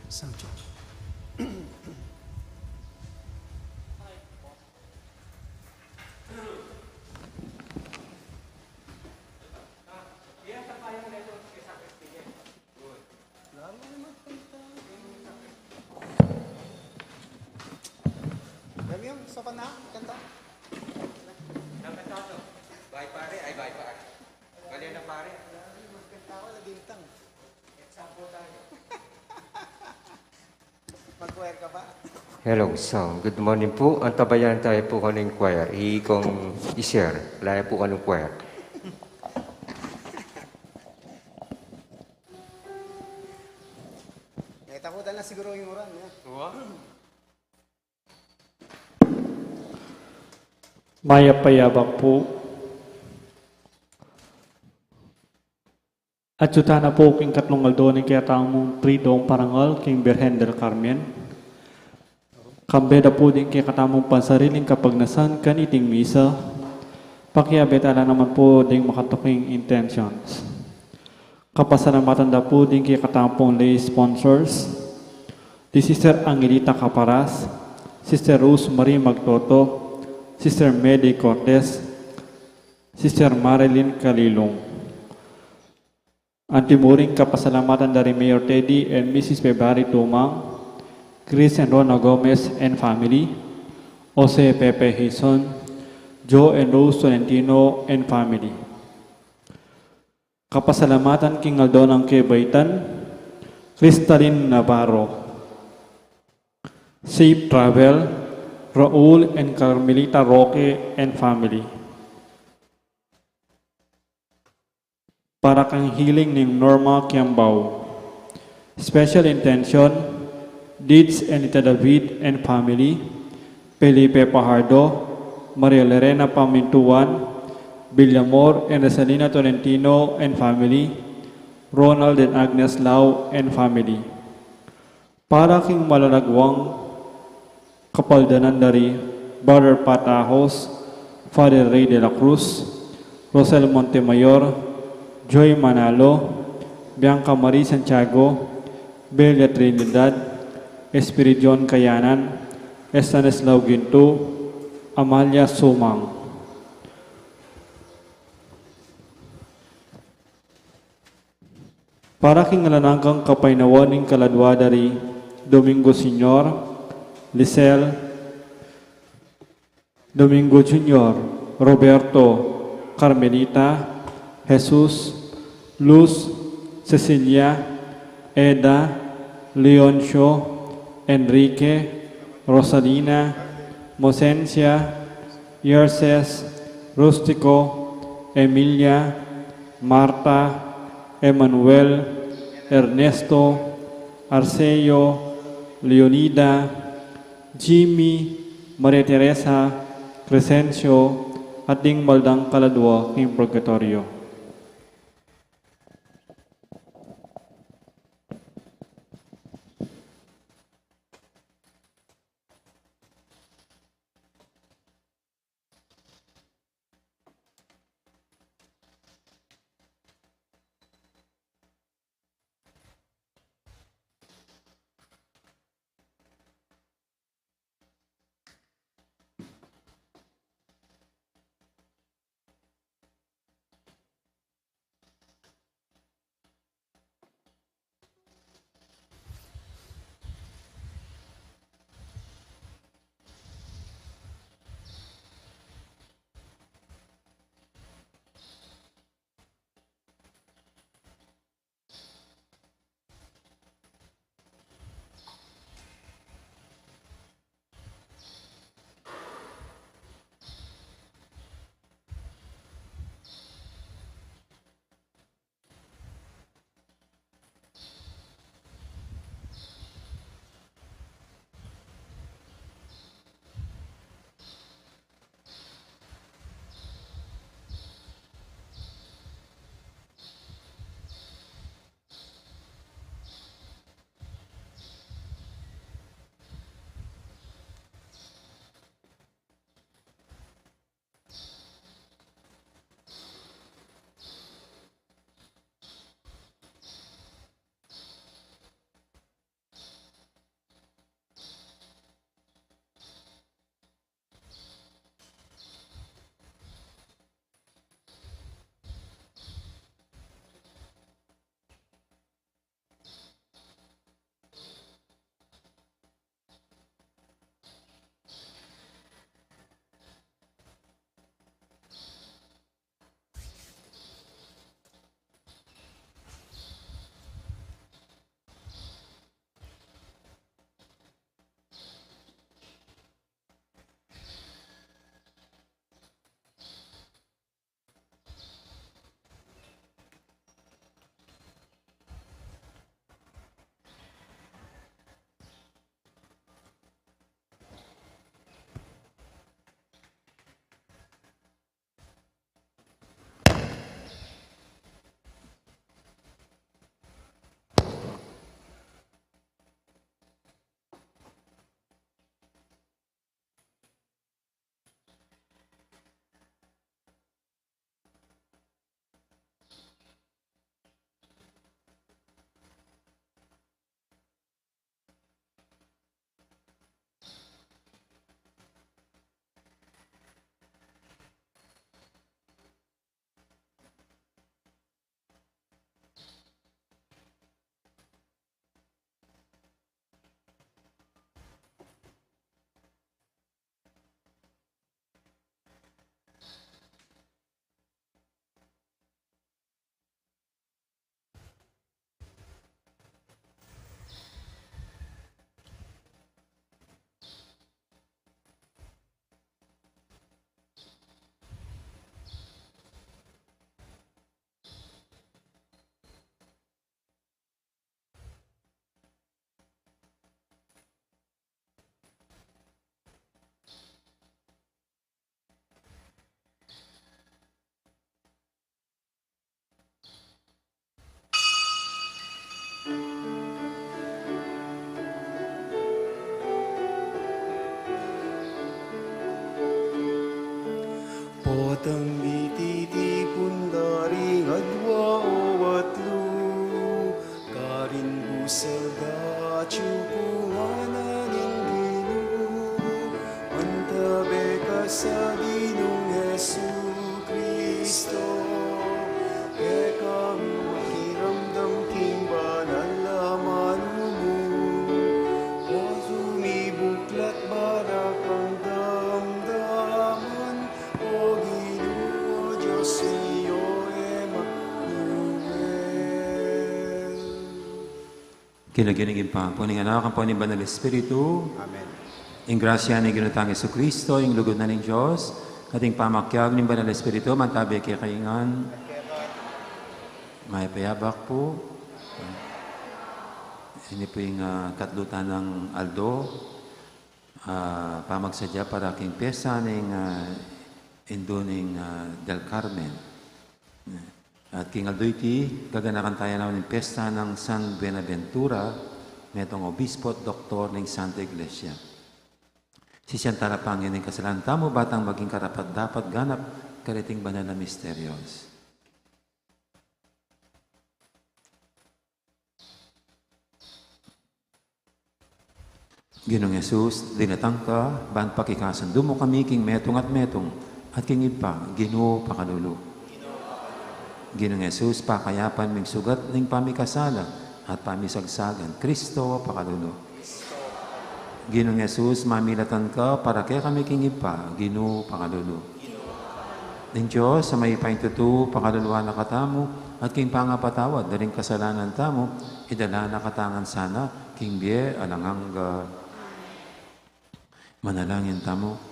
Sound check. Dami yung sopan na, kanta. Bye pare, ay bye pare. Kalian na pare. Kanta ko na bintang. Example tayo. Mag-choir ka ba? Hello, so good morning po. Ang tabayan tayo po kanong choir. Ikong i-share. Laya po kanong choir. Takutan na siguro yung uran. Maya payabak po. At yuta na po king katlong aldo ni kaya taong mong tridong parangal king Birhen del Carmen. Kambeda po din kaya katamong pansariling kapagnasan kaniting misa. Pakiabet ala naman po ding makatuking intentions. Kapasalamatan da po din kaya katampong lay sponsors. Di Sister Angelita Caparas, Sister Rose Marie Magtoto, Sister Medi Cortez, Sister Marilyn Kalilong. Antimuring kapasalamatan dari Mayor Teddy and Mrs. Bebari Tumang, Chris and Rona Gomez and family, Jose Pepe Hison, Joe and Rose Tolentino and family. Kapasalamatan King Aldonang Kebaitan, Crystalline Navarro. Safe Travel, Raul and Carmelita Roque and family. Para kang healing ng Norma Kiambao. Special intention, Deeds and Ita David and family, Felipe Pajardo, Maria Lorena Pamintuan, Villamor and Rosalina Tolentino and family, Ronald and Agnes Lau and family. Para king malalagwang kapaldanan dari Brother Patahos, Father Ray de la Cruz, Rosel Montemayor, Joy Manalo, Bianca Marie Santiago, Belia Trinidad, Espiridion Kayanan, Estanislao Ginto, Amalia Sumang. Para king alanangkang kapainawan ng kaladwa dari Domingo Senior, Lisel, Domingo Junior, Roberto, Carmelita, Jesus, Luz, Cecilia, Eda, Leoncio, Enrique, Rosalina, Mosencia, Yerses, Rustico, Emilia, Marta, Emmanuel, Ernesto, Arceo, Leonida, Jimmy, Maria Teresa, Crescencio, at ding maldang kaladwa ng purgatorio. Usalda chukuanan ng Ginoo, mantabi ka sa Ginoong Hesu Kristo. Eka makiramdam king banal laman mo, o sumibuklat barak ang damdaman, o Ginoo Diyos iyo Emmanuel. Kinaginigin pa po ng anak ang po ni Banal Espiritu. Amen. Ang grasya ni Ginutang Yesu Kristo, ang lugod na ng Diyos, ating pamakyag ng Banal Espiritu, mantabi kay kaingan. May payabak po. Ini po yung katlutan ng Aldo. Pamagsadya para king pesa ng Indoning Del Carmen. At King Aldo iti, gaganakan tayo naman ng pesta ng San Buenaventura, metong obispo at doktor ng Santa Iglesia. Sisyan tarapangin ng kasalanan tamo, batang maging karapat dapat ganap, kariting banal na misteryos. Ginong Jesus, dinatang ka, ban pakikasan, dumo kami king metong at king ipa, Ginoo pakalulu. Ginong Jesus, pakayapan ming sugat ng pamikasala at pamisagsagan, Kristo pakalulu. Ginong Jesus, mamilatan ka para kaya kami king ipa, Ginoo pakalulu. Ng Diyos, sa may paintutu, pakaluluwa na katamo, at king pangapatawad, daling kasalanan tamo, idala na katangan sana, king biye, alangang manalangin tamo.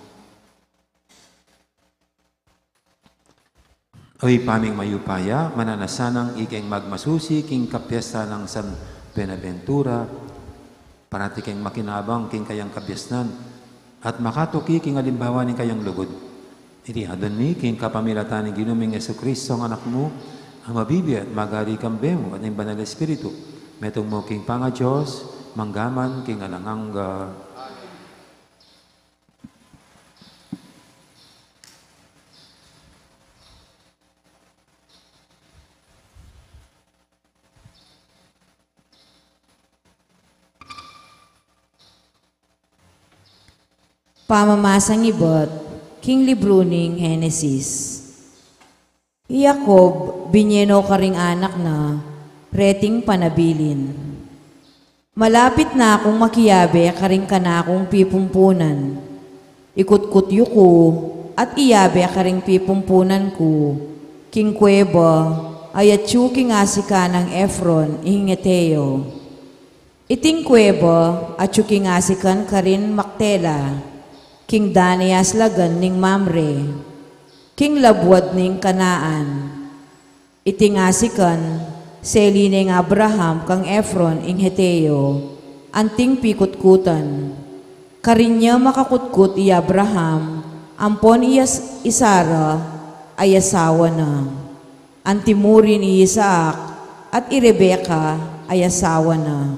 Oy paming mayupaya, mananasanang iking magmasusi, king kapyesta ng San Buenaventura, parati king makinabang, king kayang kabyesnan, at makatuki, king alimbawa ng kayang lugod. Iti adon ni, king kapamilatan ng Ginuming Yesu Kristo, ang anak mo, ang mabibi at magari kang bemo, at ng Banal Espiritu, metong mo, king panga Diyos, manggaman, king alanganga. Pamamasang ibot, King Libro ning Henesis. Jacob, binyeno ka ring anak na, reting panabilin. Malapit na akong makiyabe ka ring kanakong pipumpunan. Ikutkutyo ko, at iyabe ka ring pipumpunan ko. King Kuweba, ayatsu king asika ng Efron, ihingeteo. Iting Kuweba, at king asikan ka rin Maktela. King Danias lagan ning Mamre, King Labwad ning Kanaan. Itingasikan, seli ning Abraham kang Efron ing Heteo, anting pikutkutan. Karinya makakutkut i Abraham, ampon Isara ay asawa na. Antimurin i Isaac at i Rebeka ay asawa na.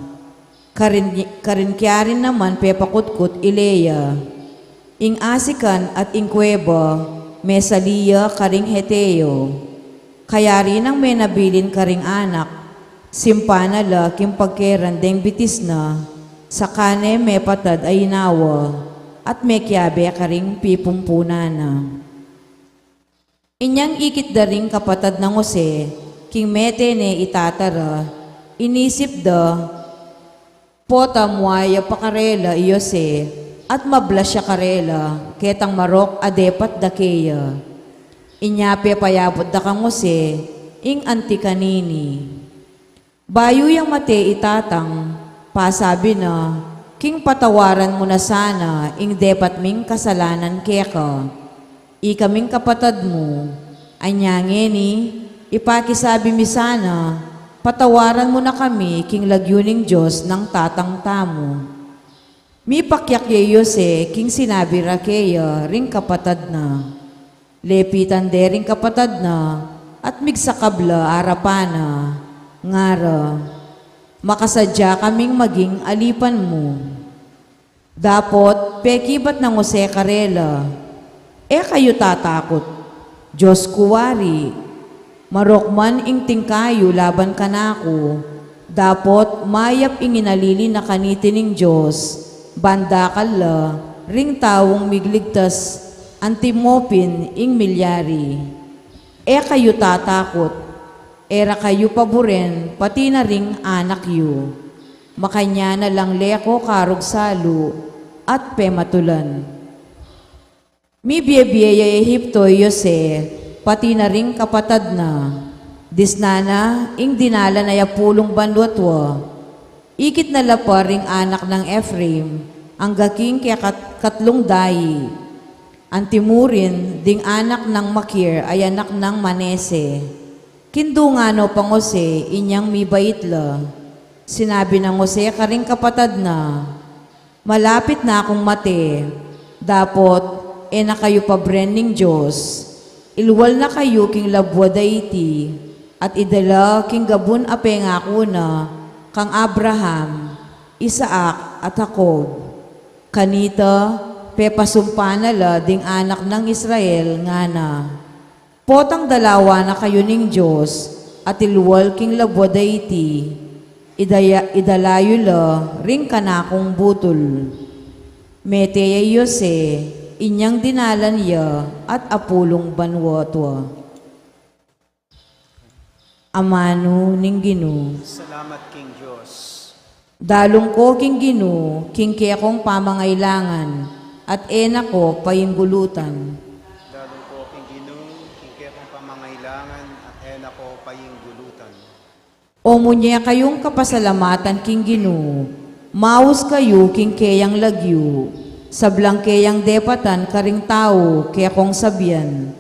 Karinkiarin naman pepakutkut i Leah. Ing asikan at ing Kuweba, mesaliya karing Heteo. Kaya rin ang may nabilin karing anak, simpanala kim pagkeran deng bitis na, sa kane may patad ay inawa, at may kiyabe karing pipumpunan na. Inyang ikit daring kapatad ng Jose, king mete ne itatara, inisip da, pota muaya pakarela iyose, at mablas siya karela, ketang marok adepat dakeya. Inyape payabot da kang Jose, ing anti kanini. Bayo yang mate itatang, pasabi na, king patawaran mo na sana, ing depat ming kasalanan keka. Ikaming kapatad mo, anyangeni, ipakisabi mi sana, patawaran mo na kami, king lagyuning Diyos ng tatang tamo. Mi pakyak Yose, king sinabi rakeya, ring kapatad na. Lepitan de ring kapatad na, at migsakabla arapana, ngara. Makasadya kaming maging alipan mo. Dapot, pekibat ng Jose Karela, kayo tatakot, Diyos kuwari, marokman ing tingkayo laban kanako, Dapot mayap inginalili na kanitining Diyos, bandakal la, ring tawong migligtas, antimopin ing milyari. E kayo tatakot, era kayo paboren, pati na ring anak yu. Makanya na lang leko karog salo, at pematulan. Mi biyebiyaya Ehipto Yose, pati na ring kapatad na. Disnana, ing dinala na yapulong banwatwa. Ikit na lapa ring anak ng Ephraim, ang gaking kaya katlong dayi. Antimurin, ding anak ng Makir ay anak ng Manese. Kindo nga no pangose, inyang mi baitla. Sinabi ng Jose karing kapatad na, malapit na akong mate, dapot, na kayo pa brening Diyos. Ilwal na kayo king labwa daiti, at idala king gabun apenga ko na, kang Abraham, Isaac at Jacob. Kanita, pepasumpa na la ding anak ng Israel nga na. Potang dalawa na kayo ning Diyos, at ilwal king labwa daiti, idalayo la ring kanakong butol. Meteya Yose, inyang dinalan ya at apulong banwatwa. Amano ning Gino. Salamat King Diyos. Dalong ko king Gino, king kaya kong pamangailangan, at ena ko payimbulutan. Dalong ko King Ginoo, king kong pamangailangan, at ena ko paying gulutan. O munya kayong kapasalamatan king Gino, maus kayo king kayang lagyo, sablang kayang depatan karing tao kaya kong sabyan.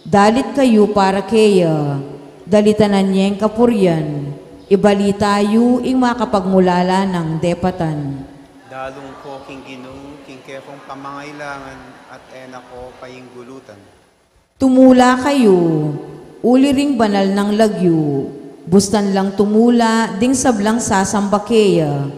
Dalit kayo para kaya, dalitanan niyeng kapuryan, ibalita yu ing makapagmulala ng depatan. Dalong ko King Ginoo, king kong pamangailangan, at ena ko paying gulutan. Tumula kayo, uli ring banal ng lagyo, bustan lang tumula, ding sablang sasamba kaya.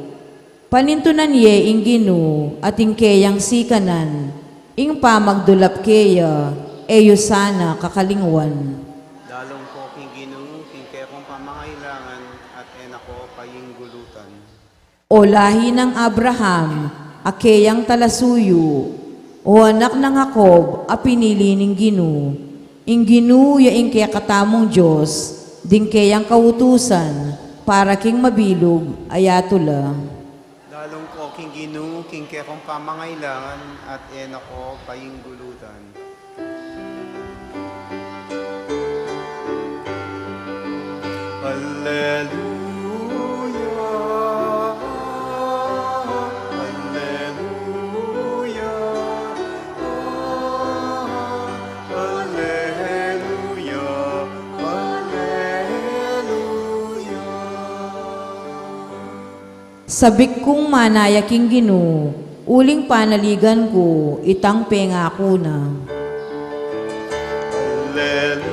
Panintunan ye ing Gino, at ing kayang sikanan, ing pamagdulap kaya, eyo sana kakalingwan. Dalong ko King Ginoo, king kong pamangailangan, at ena ko paying gulutan. O lahi ng Abraham, akeyang talasuyo, o anak ng Jacob, a pinili ning Gino. Ing Gino ya ing kaya katamong Diyos, ding kayang kautusan, para king mabilog, ayatula. Dalong ko King Ginoo, king kong pamangailangan, at ena ko paying gulutan. Hallelujah, Hallelujah, Hallelujah, Hallelujah. Sabik kong manaya king Gino, uling panaligan ko, itang penga ko na. Hallelujah,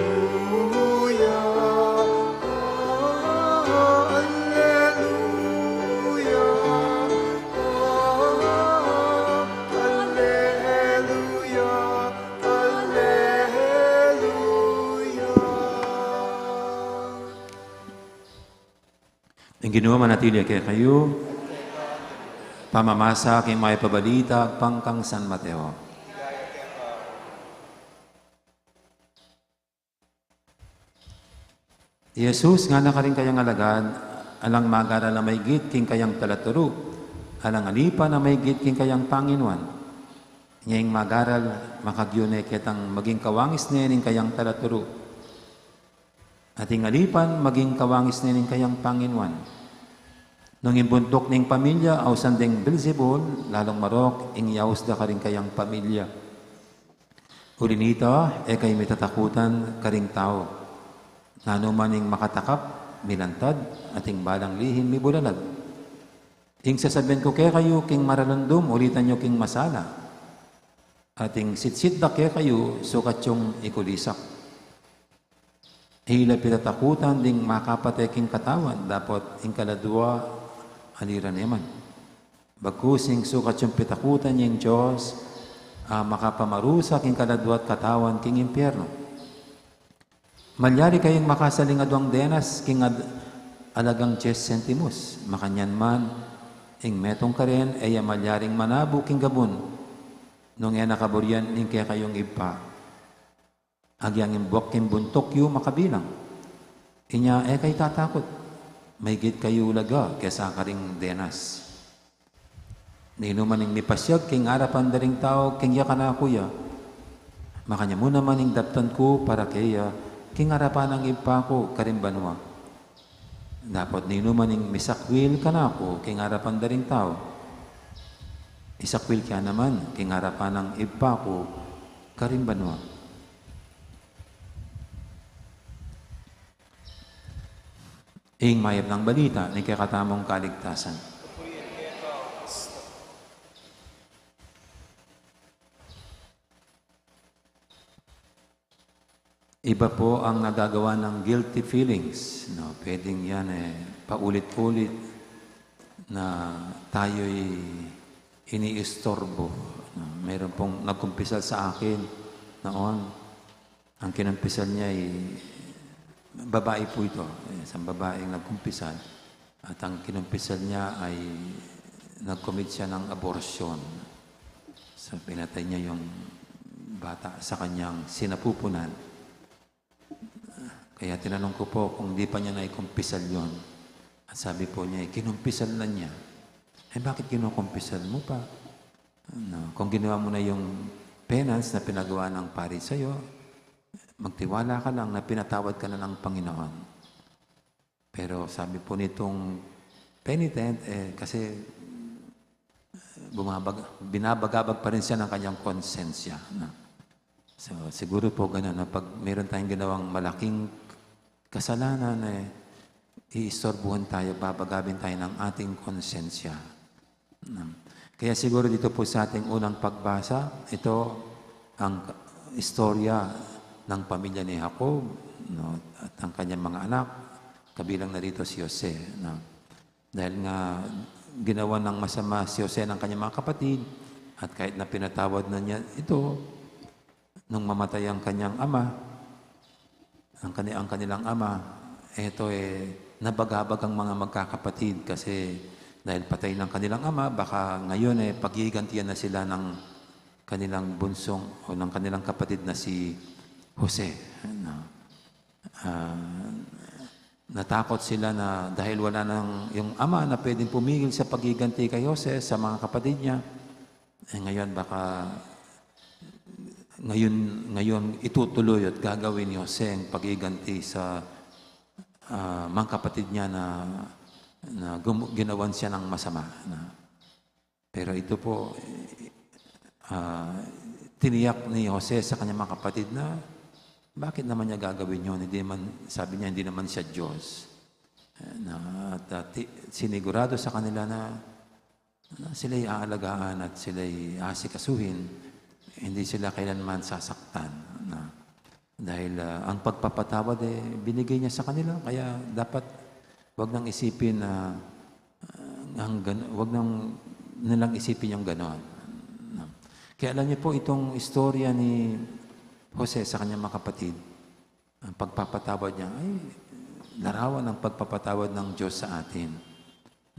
Hallelujah, Hallelujah. Ang Ginoo manatili kay kayo, pamamasa kay may pabalita, pangkang San Mateo. Jesus nga na karing kayang alagad, alang magara na may git king kayang talaturo, alang alipa na may git king kayang Panginoon. Ngayong magaral, makagyone kitang maging kawangis nening kayang talaturo. Ating alipan, maging kawangis nening kayang Panginoon. Nung imbuntok ning pamilya, aw sanding Belzebul, lalong marok, ingyaws da karing kayang pamilya. Uli nito, kay may tatakutan karing tao. Nano maning makatakap, milantad, ating balang lihim, may bulalag. Ing sasabihin ko kaya kayo, king maralandum, ulitan nyo king masala. Ating sitsit da kaya kayo, sukat yung ikulisak. Hila pitatakutan, ding makapate king katawan, dapat ing kaladwa, aliran eman. Bagkusing sukat yung pitakutan yung Diyos, makapamarusa king kaladwa at katawan king impyerno. Malyari kayong makasaling adwang denas, king alagang 10 centimus, makanyan man, ing metong karen, ay malyaring manabu king gabon, nung yan nakaburyan, ing kaya kayong ipa, agyang imbok king buntok yu makabilang, inya kay tatakot, may git kayo laga, kesa karing denas. Ninuman ing mipasyag, king arapan daring tao, king yakan na kuya, makanya mo naman ing daptan ko para kaya, king harapan ang ipa ko, karimbanwa. Dapat ninuman ing misakwil ka na ako, king harapan daring tao. Isakwil kaya naman, king harapan ang ipa ko, karimbanwa. Ing mayab ng balita, ni kakatamong kaligtasan. Iba po ang nagagawa ng guilty feelings. No? Pwedeng yan paulit-ulit na tayo'y iniistorbo. No? Mayroon pong nagkumpisal sa akin noon. Ang kinumpisal niya ay babae po ito. Isang babaeng nagkumpisal. At ang kinumpisal niya ay nag-commit siya ng abortion. So pinatay niya yung bata sa kanyang sinapupunan. Kaya tinanong ko po kung di pa niya naikumpisal yon. At sabi po niya, kinumpisal na niya. Bakit kinukumpisal mo pa? No, kung ginawa mo na yung penance na pinagawa ng pari sa'yo, magtiwala ka lang na pinatawad ka na ng Panginoon. Pero sabi po nitong penitent, kasi binabagabag pa rin siya ng kanyang konsensya. No? So, siguro po gano'n na pag meron tayong ginawang malaking kasalanan, iistorbuhan tayo, babagabin tayo ng ating konsensya. Kaya siguro dito po sa ating unang pagbasa, ito ang istorya ng pamilya ni Jacob, no, at ang kanyang mga anak, kabilang na dito si Jose. No. Dahil nga ginawa ng masama si Jose ng kanyang mga kapatid, at kahit na pinatawad na niya ito, nung mamatay ang kanyang ama, ang kanilang ama, ito nabagabag ang mga magkakapatid kasi dahil patay ng kanilang ama, baka ngayon paghigantihan na sila ng kanilang bunsong o ng kanilang kapatid na si Jose. Natakot sila na dahil wala nang yung ama na pwedeng pumigil sa paghiganti kay Jose sa mga kapatid niya, ngayon baka ngayon itutuloy at gagawin ni Jose ang pag-iganti sa mga kapatid niya na ginawan siya ng masama. Pero ito po, tiniyak ni Jose sa kanyang mga kapatid na bakit naman niya gagawin yun? Sabi niya, hindi naman siya Diyos. Sinigurado sa kanila na sila'y aalagaan at sila'y asikasuhin. Hindi sila kailanman sasaktan. Dahil ang pagpapatawad binigay niya sa kanila. Kaya dapat wag nang isipin na wag nang nilang isipin yung gano'n. Kaya alam niyo po itong istorya ni Jose sa kanyang mga kapatid. Ang pagpapatawad niya ay larawan ng pagpapatawad ng Diyos sa atin.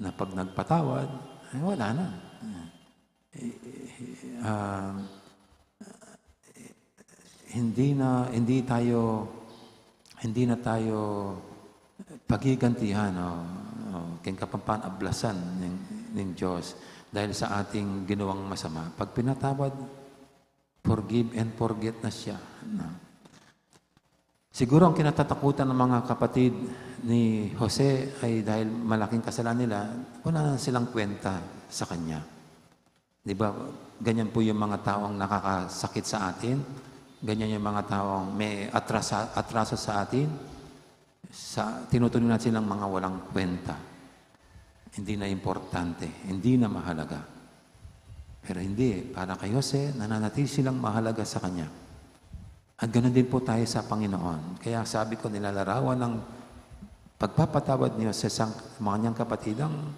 Na pag nagpatawad, ay wala na. Hindi na tayo paghigantihan king kapampan ablasan ng Diyos dahil sa ating ginawang masama. Pag pinatawad, forgive and forget na siya. Siguro ang kinatatakutan ng mga kapatid ni Jose ay dahil malaking kasalanan nila, wala na silang kwenta sa kanya. Di ba? Ganyan po yung mga taong nakakasakit sa atin. Ganyan yung mga taong may atraso sa atin. Tinutuloy natin silang mga walang kwenta. Hindi na importante, hindi na mahalaga. Pero hindi, para kay Jose, nananatili silang mahalaga sa Kanya. At ganoon din po tayo sa Panginoon. Kaya sabi ko, nilalarawan ng pagpapatawad ni Jose sa mga kanyang kapatid ang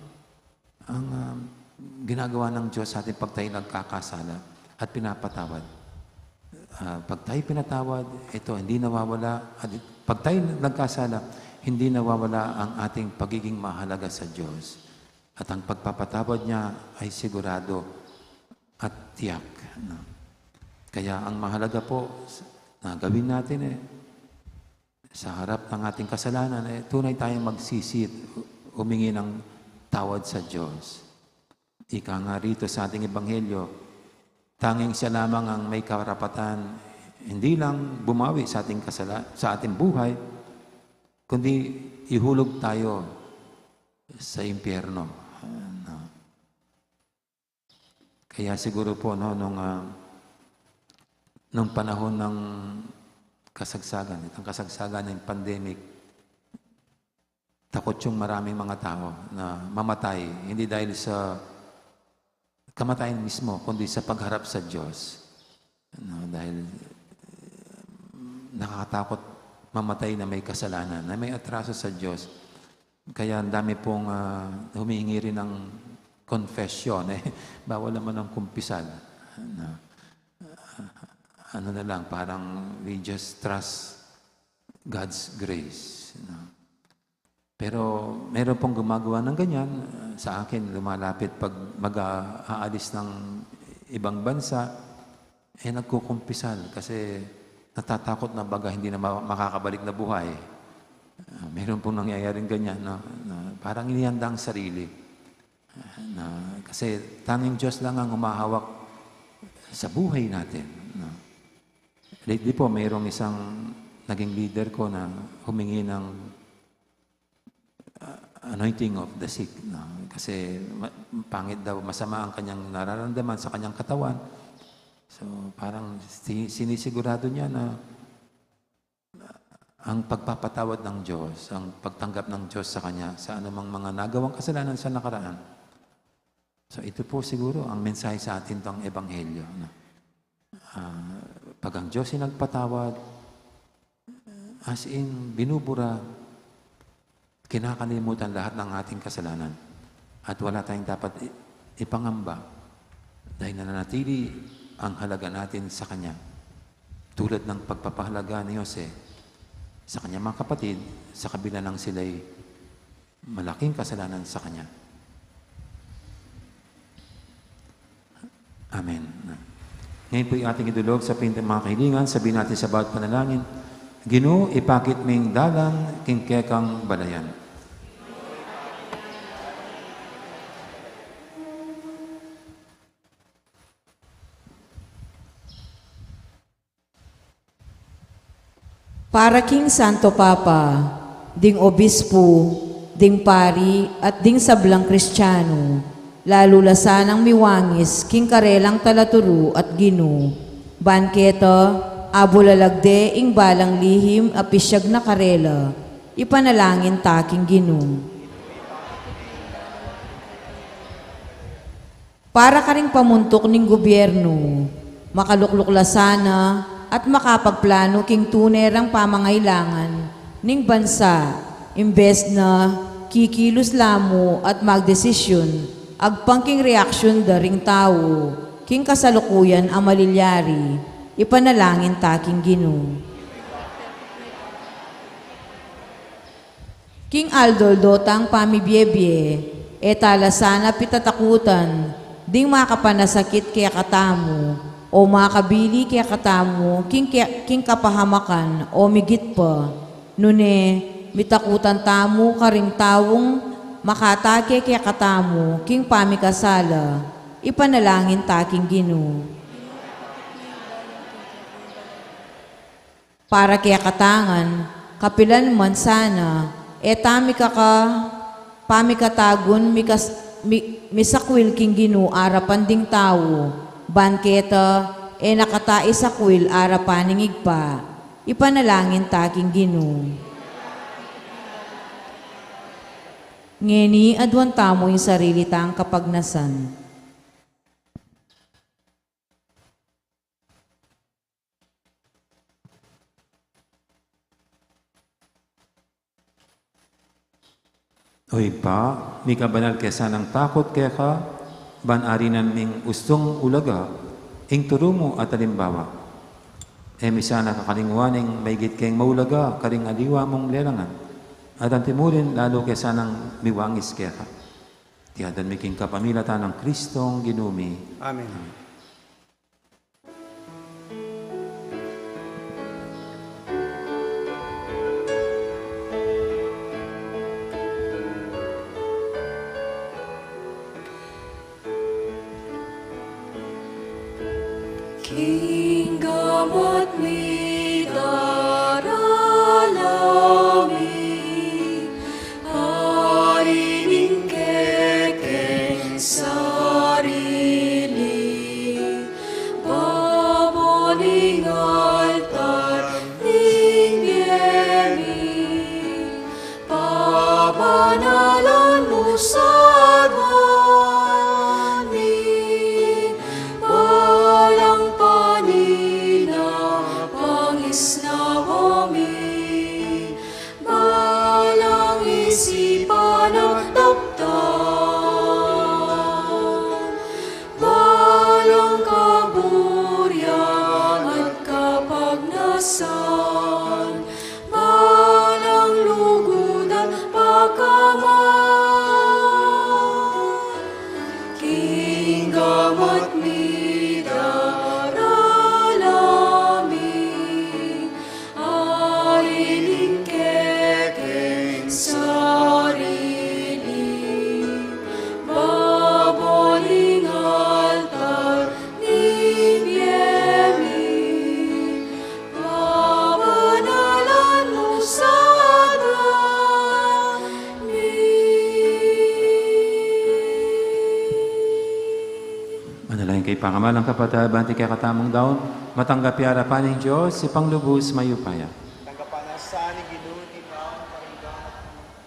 ginagawa ng Diyos sa atin pag tayo nagkakasala at pinapatawad. Pag tayo pinatawad, ito, hindi nawawala. At pag tayo nagkasala, hindi nawawala ang ating pagiging mahalaga sa Diyos. At ang pagpapatawad niya ay sigurado at tiyak. No? Kaya ang mahalaga po na gawin natin sa harap ng ating kasalanan, tunay tayong magsisi at humingi ng tawad sa Diyos. Ika nga rito sa ating Ebanghelyo, tanging siya lamang ang may karapatan, hindi lang bumawi sa ating buhay, kundi ihulog tayo sa impyerno. Kaya siguro po, nung panahon ng itong kasagsagan ng pandemic, takot yung maraming mga tao na mamatay, hindi dahil sa kamatayan mismo, kundi sa pagharap sa Diyos. Dahil nakakatakot mamatay na may kasalanan, na may atraso sa Diyos. Kaya ang dami pong humihingi rin ng confession. Bawal naman ng kumpisal. Ano na lang, parang we just trust God's grace. Pero meron pong gumagawa ng ganyan. Sa akin, lumalapit pag mag-aalis ng ibang bansa, nagkukumpisal kasi natatakot na baga hindi na makakabalik na buhay. Meron pong nangyayaring ganyan, na parang inihanda ang sarili. Kasi tanging Diyos lang ang humahawak sa buhay natin. Lately po, mayroong isang naging leader ko na humingi ng anointing of the sick. Kasi pangit daw, masama ang kanyang nararamdaman sa kanyang katawan. So parang sinisigurado niya na ang pagpapatawad ng Diyos, ang pagtanggap ng Diyos sa kanya sa anumang mga nagawang kasalanan sa nakaraan. So ito po siguro ang mensahe sa atin itong Ebanghelyo. Pag ang Diyos ay nagpatawad, as in binubura, kinakalimutan lahat ng ating kasalanan. At wala tayong dapat ipangamba dahil nananatili ang halaga natin sa Kanya. Tulad ng pagpapahalaga ni Jose sa kanyang mga kapatid, sa kabila ng sila'y malaking kasalanan sa Kanya. Amen. Ngayon po yung ating idulog sa pintang mga kahilingan. Sabihin natin sa bawat panalangin, Ginoo, ipakit ming dalang kingkekang balayan. Para King Santo Papa, ding obispo, ding pari, at ding sablang Kristiyano, lalo lasanang miwangis, king karelang talaturu at ginu, banketa, abulalagde, ing balang lihim, apisyag na karela, ipanalangin taking ginu. Para ka ring pamuntok ning gobyerno, makalukluksana, at makapagplano king tunerang pamangailangan ning bansa, imbes na kikilos lamo at magdesisyon, agpangking reaksyon daring tao, king kasalukuyan ang malilyari, ipanalangin taking Ginoo. King Aldoldo tang pamibyebye, etalasana pitatakutan, ding makapanasakit kaya katamu, o makabili kaya katamu, king kapahamakan, o migit pa, nune, mitakutan tamu, karing tawong, makatake kaya katamu, king pamikasala, ipanalangin taking Ginoo. Para kaya katangan, kapilan man sana, pamikatagon, misakwil king Ginoo, arapan ding tao, banketa, nakatai sa kwil, arapaning igpa, ipanalangin taking Ginoo. Ngeni, adwan tamo yung sarili tang kapagnasan. Oy pa, mi kabanal kesa ng takot kaya ka, banarinan ming ustong ulaga, ing turumo at alimbawa. Misana kakalingwaning may git kayong maulaga, karing aliwa mong lelangan. At ang timurin lalo kesa ng miwangis kaya ka. Tiyadan miking kapamilatan ng Kristong ginumi. Amen. Kingdom at may daralami, harining kekeng sarili, baboning altar ning biyemi, pabanalan mo sa amin, walang panina, pangis na homi, balang isipan at taptan, balang kaburyan at kapagnasan, balang lugod at pakaman, kingdom at may daralami, harining kekeng sarili, baboning altar ni biyemi, pabanalan mo sa Manalangin kay pangamalang kapatid, banti kay katamong daon, matanggap harapan ng Diyos, si panglubos mayupaya. Tanggapan na sa ni Ginoo ti taong paringgan,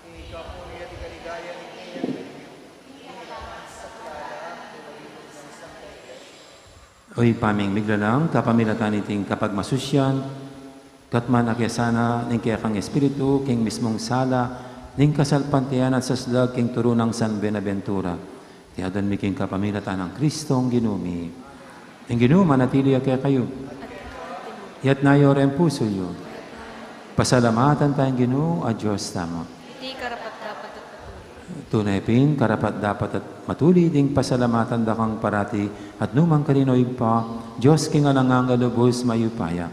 ikaw po niya ti kaligaya ni Oy paming miglalang, kapamilatan iting kapag masusyan, katman akyasana, ning kaya kang espiritu, king mismong sala, ning kasalpantian at sasdag, king turunang San Benaventura. Tiyadan mi king kapamilatan ng Kristong ginumi. Ang ginoo, manatili kaya kayo. Yat nayo rin puso yun. Pasalamatan tayong ginoo, at Diyos tamo. Hindi karapat dapat at patuloy. Tunay pin, karapat dapat at matuli ding pasalamatan da kang parati at numang kaninoy pa, Diyos king alangang alubos mayupaya.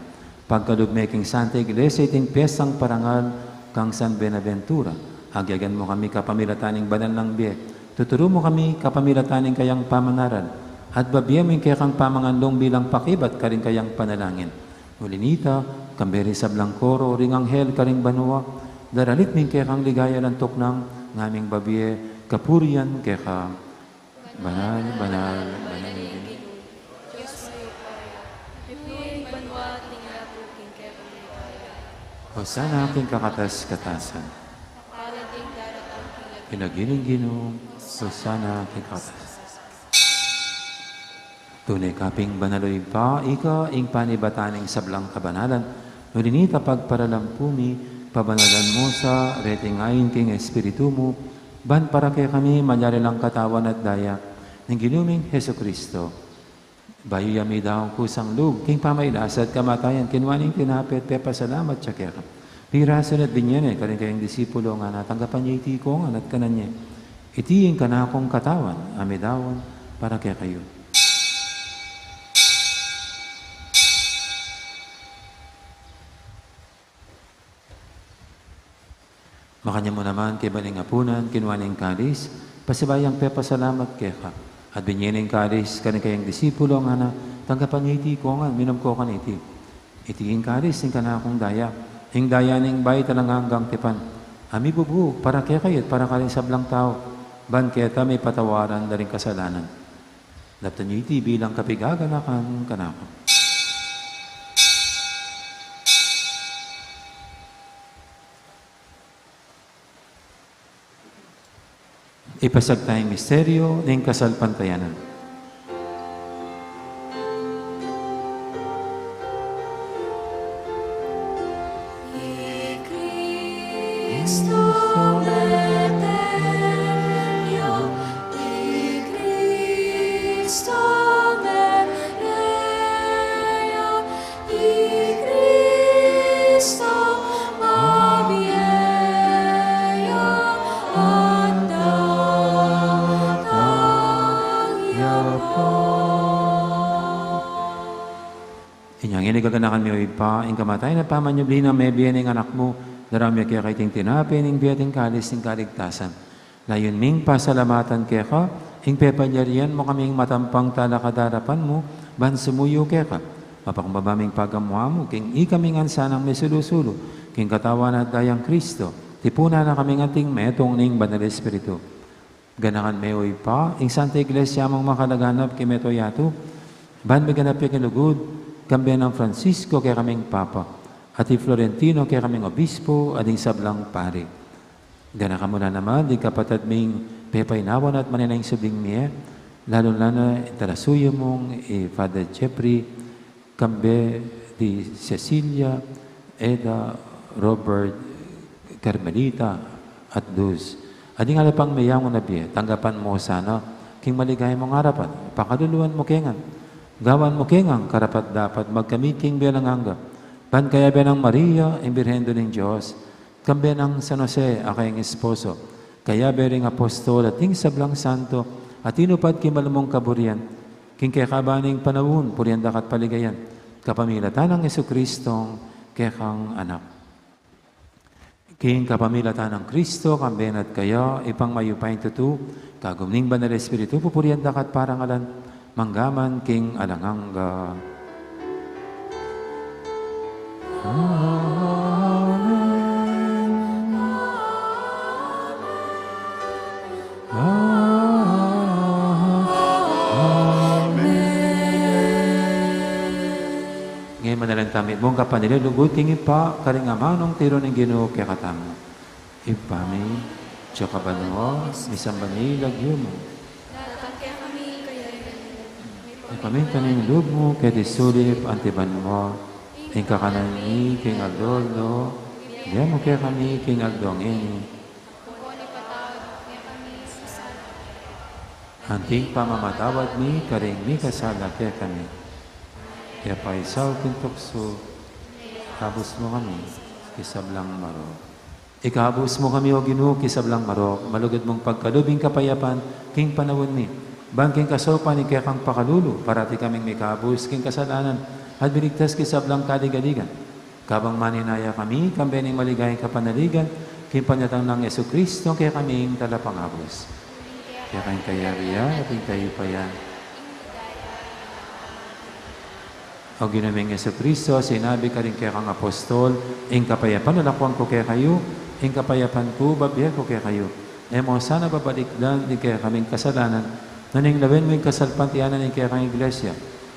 Pagkalugme king Santa Iglesia iting piyesang parangal kang San Benaventura. Agyagan mo kami kapamilataning banal ng biye. Tuturo mo kami kapamilataning kayang pamanaran. At babiyamin kaya kang pamanganlong bilang pakibat karing kayang panalangin. Ulinita, kamberi sa blangkoro, ring anghel karing banua, daralit min kaya kang ligaya ng tuknang, ngaming babiye, kapurian kaya ka. Banal, banal, banal. Diyos may upaya, pipuing banwa, tingala puking kaya pamilaya. Hosana aking kakatas-katasan. Palating daratang kilag. Pinagiling-ginong, Hosana aking kakatas. Tunay kaping banaloy pa, ika ing panibataning sablang kabanalan, nulinita pagparalampumi, pabanalan mo sa retingayin king espiritu mo, ban para kay kami malyari lang katawan at daya, ng ginuming Heso Kristo. Bayo yami daw kusang lug, king pamailasad kamatayan, kinwaning tinapit, pepa salamat siya kaya ka. Pirasan at binyan karing kayang disipulo nga natanggapan niya iti ko nga nat kanan niya. Itiing ka na akong katawan, amidawan, para kaya kayo. Makanya mo naman kay baling apunan, kinuwaning kalis, pasibayang pepa salamat kaya ka. At binyening kalis, kaning kayang disipulo nga na, tanggapan niya iti ko nga, minam ko kan iti. Itiin kalis, ing ka na akong daya. Ing daya ning bay talang hanggang tipan. Ami bubu, para kaya kayo, para kaling sablang tao. Ban kaya may patawaran na rin kasalanan. Daptan niyo iti bilang kapigaganakan kanako. Ipasag tayong misteryo ng kasalpantayanan. Cristo Eterno, Cristo Merea, Cristo Mabiel. Ingini kaganakan mi pa, ing kamatay na pamanyubli na may biyan ng anak mo, darami kaya kaiting tinapin, ing biyating kalis, ing kaligtasan. Layon ming pasalamatan kaya ka, ing pepanyarian mo kaming matampang talakadarapan mo, ban sumuyo kaya ka. Mapakambabaming pagamuha mo, king ikaming ansanang may sulusulo, king katawan at dayang Kristo, tipuna na kaming ating metong ning Banal Espiritu. Ganakan meoy pa, ing Santa Iglesia mong makalaganap kay meto yato, ban maganap yung kilugod, kambiyan ng Francisco kay kaming Papa, at Florentino kay kaming Obispo, at ing sablang pari. Ganakan mo na naman, di kapatid ming pepaynawan at maninayang subing miye, lalo-lalo tarasuyo mong Father Jeffrey, kambe di Cecilia, Eda, Robert, Carmelita, at Luz. Ading alapang mayang mo na biye, tanggapan mo sana, king maligay mong harapan, pakaduluan mo kengan, gawan mo kengang karapat dapat magkamiting bilang hangga. Ban kaya biya ng Maria, imbirhendo ng Diyos, kambe ng San Jose, akayang esposo, kaya bering apostol at ting sablang santo, at inupad kimalamong kaburian, king kaya kabaning panawun, purian dakat paligayan, kapamilatan ng Jesucristong kekang anak. King kapamilatan ng Kristo, kamben at kaya, ipang mayupain tutu, kagumning Banal Espiritu, pupurian dakat parangalan, manggaman king alangangga. Ngayon manalang tamit mong kapanila, lubuting ipa, karingamanong tiro ng Ginoo kaya katamo. Ipami, tsaka banwa, misambani, lagyo mo. Dapat kaya kami kaya Ipaminta ng loob mo, kaya disulip, antiban mo, ing kakanan ni king Agdoldo, diya mo kaya kami king Agdong ini. Kung ni patawad kaya kami sa sala. Anting pamamatawad mi, karing mi kasala kaya kami. Kaya pa isaw kintukso, habos mo kami, kisablang maro. Ikahabos mo kami o Ginoo, kisablang maro, malugod mong pagkalubing kapayapan, king panawon mi. Bangking kasopan ni kaya kang pakalulu, parati kaming may kahabos, king kasalanan, at biligtas kisablang kaligaligan. Kabang maninaya kami, kambening maligayang kapanaligan, king panyatang ng Jesucristo, kaya kaming talapanghabos. Kaya kayong kayariya, at tayo pa yan. O ginaming Jesucristo, sinabi ka rin kaya kang apostol, ing kapayapan, nalakwang ko kaya kayo, ing kapayapan ko, babiya ko kaya kayo. E mo sana babalikdan, di kaya kaming kasalanan, naning lawin mo yung kasalpantianan ng kaya kang iglesia.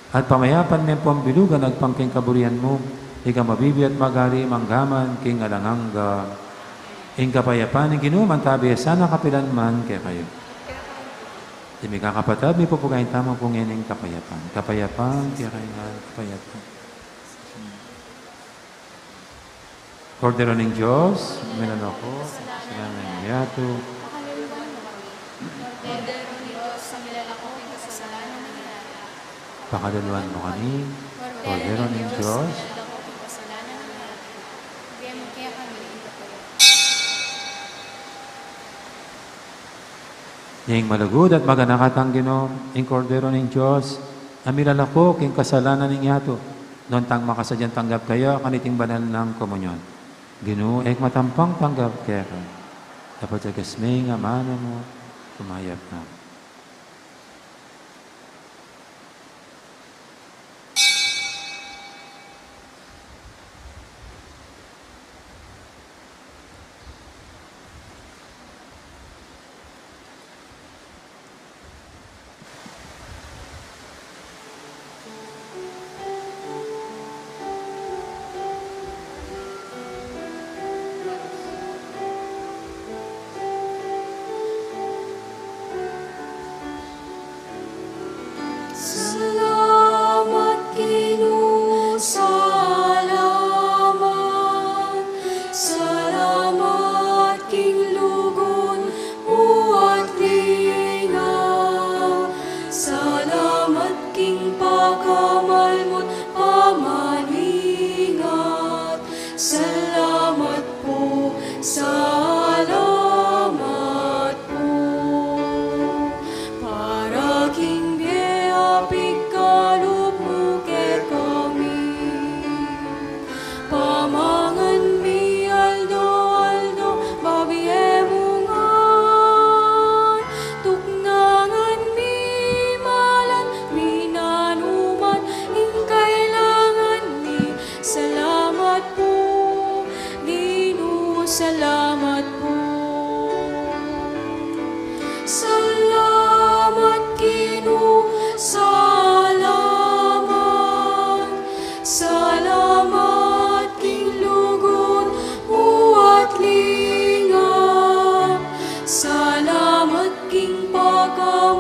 At pamayapan may pambilugan, nagpangking kaburian mo, ika mabibi at magari, manggaman, king alangangga. Ing kapayapan, ing ginuman tabi, sana kapilan man kaya kayo. Di may kakapatid, may pupugayin tama pong ining kapayapan. Kapayapan, kaya kayo nga, kapayapan. Kordero ng Diyos, minan ako, sila ng yato. Kordero ni Diyos sa milalako ng kasalanan ng lahat. Pakadaluan mo kami, Kordero ng Diyos. Sa milalako ng kasalanan ng lahat. Kaya mo kaya kami ipatayo. Ning malugod at maganakatang Ginoo, ing Kordero ng Diyos, amilalako king kasalanan ng yato. Noon tang makasadyan tanggap kayo, kaniting banal ng komunyon. Ginoo, ek matampang tanggap kaya ka. Dapat sa gasmay nga mana mo, kumayap na.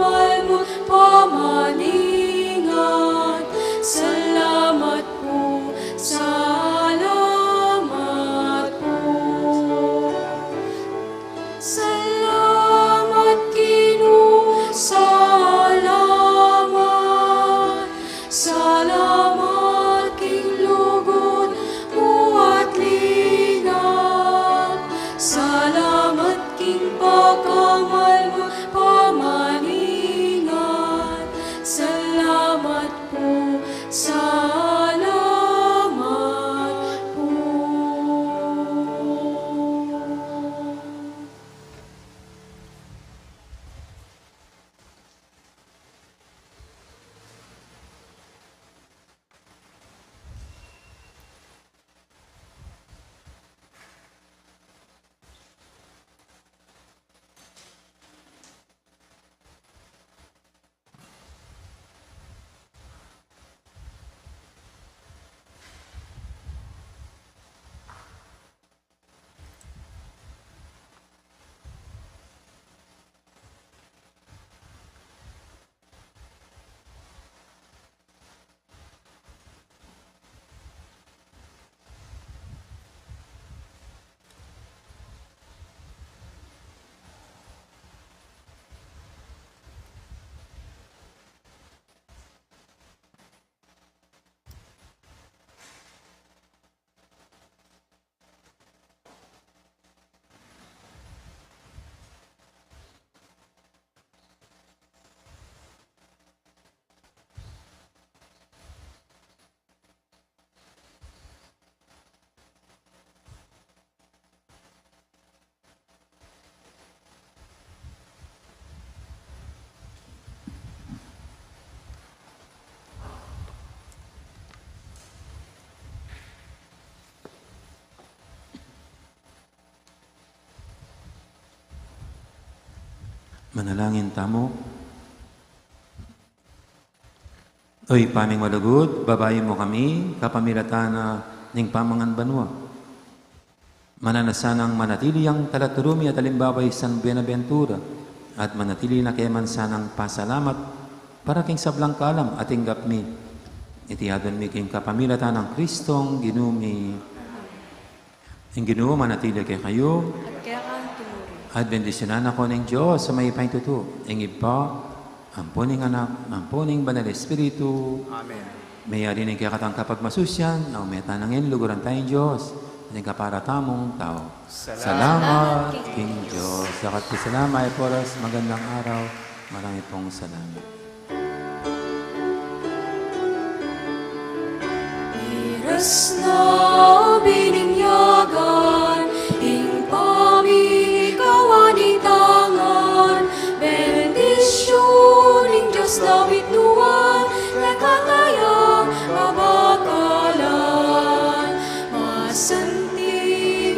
pagkamal mo pamaningat. Salamat po, salamat po. Salamat Ginoo, salamat. Salamat king lugod mo at lingap. Salamat king pagkamal mo pamaningat. Salamat po, salamat po. Manalangin tamo. Oy, paming malugod, babayin mo kami, kapamilatana ning pamangan banwa. Mananasanang manatili ang talaturumi at alimbabay San Buenaventura at manatili na keman sanang pasalamat para king sablang kalam ating gapmi. Itiyadon mi king kapamilatan ng Kristong ginumi. Ang Ginoo manatili kay kayo. At kaya kang tinuri. At bendisyonan ako ng Diyos sa may pahintuto. Ang iba, ampuning anak, ampuning banal Espiritu. Amen. Mayari ng kakatang kapag masusyan, na umeta ng luguran tayong Diyos, ng kaparatamong tao. Salamat, King Diyos. Dakat po salamat, Eporas, magandang araw, marami pong salamat. Iras na bininyagan, ing pamikawan itangan, bendisyon ing Diyos Dawit nuwan, nakatayang mabakalan, masanti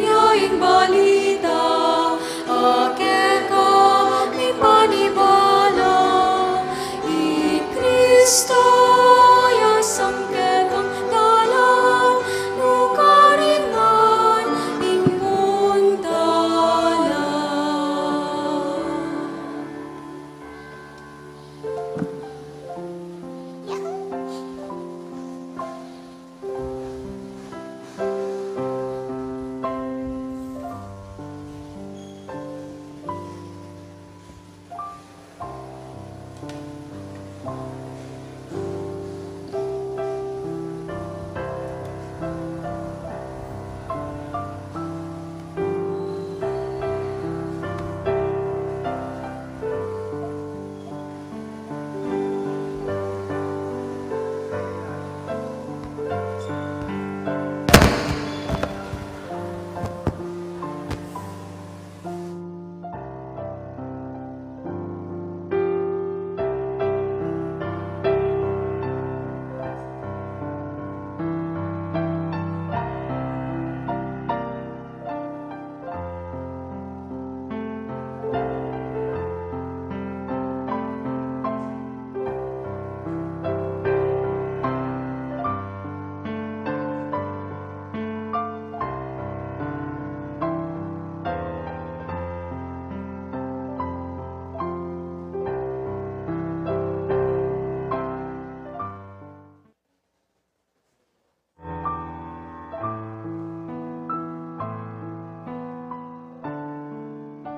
niya ing balita, ake kami panibala, i Kristo yasang ketang dalan, nukaringan ing muntalan.